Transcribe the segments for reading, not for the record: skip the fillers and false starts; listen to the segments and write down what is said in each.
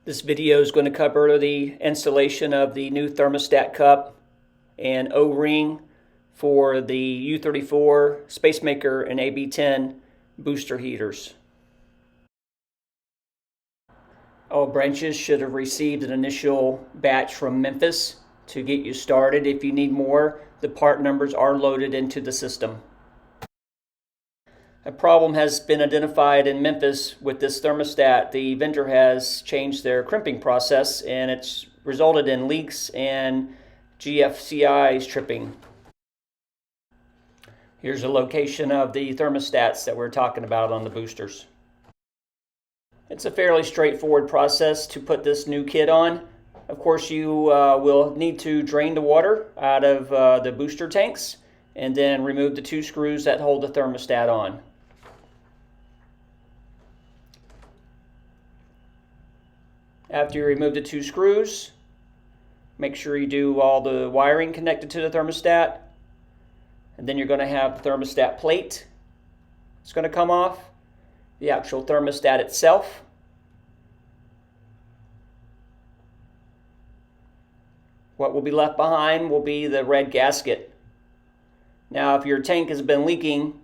This video is going to cover the installation of the new thermostat cup and O-ring for the U34 Spacemaker and AB10 booster heaters. All branches should have received an initial batch from Memphis to get you started. If you need more, the part numbers are loaded into the system. A problem has been identified in Memphis with this thermostat. The vendor has changed their crimping process and it's resulted in leaks and GFCIs tripping. Here's a location of the thermostats that we're talking about on the boosters. It's a fairly straightforward process to put this new kit on. Of course, you will need to drain the water out of the booster tanks and then remove the two screws that hold the thermostat on. After you remove the two screws, make sure you do all the wiring connected to the thermostat. And then you're going to have the thermostat plate. It's going to come off. The actual thermostat itself. What will be left behind will be the red gasket. Now, if your tank has been leaking,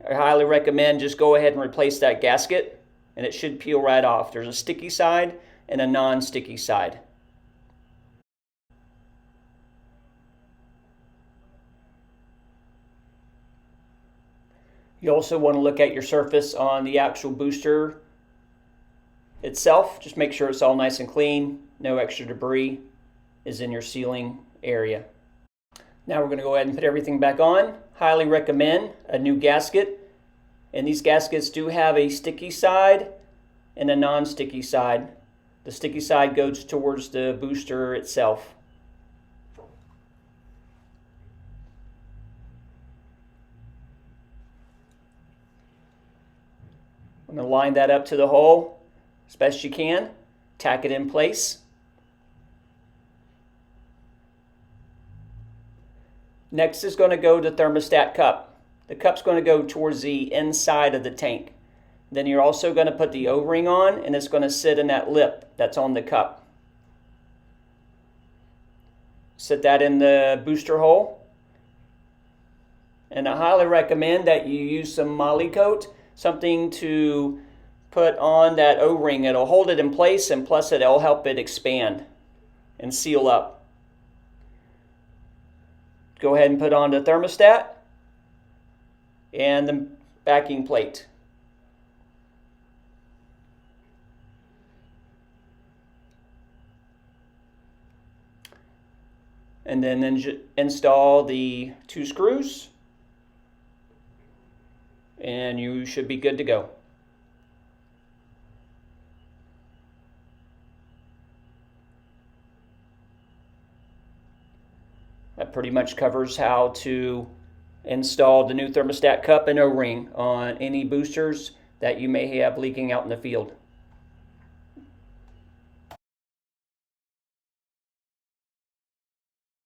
I highly recommend just go ahead and replace that gasket, and it should peel right off. There's a sticky side and a non-sticky side. You also want to look at your surface on the actual booster itself. Just make sure it's all nice and clean. No extra debris is in your sealing area. Now we're going to go ahead and put everything back on. Highly recommend a new gasket. And these gaskets do have a sticky side and a non-sticky side. The sticky side goes towards the booster itself. I'm going to line that up to the hole as best you can. Tack it in place. Next is going to go the thermostat cup. The cup's going to go towards the inside of the tank. Then you're also going to put the O-ring on, and it's going to sit in that lip that's on the cup. Sit that in the booster hole. And I highly recommend that you use some Moly Coat, something to put on that O-ring. It'll hold it in place, and plus it'll help it expand and seal up. Go ahead and put on the thermostat and the backing plate. And then install the two screws, and you should be good to go. That pretty much covers how to install the new thermostat cup and O-ring on any boosters that you may have leaking out in the field.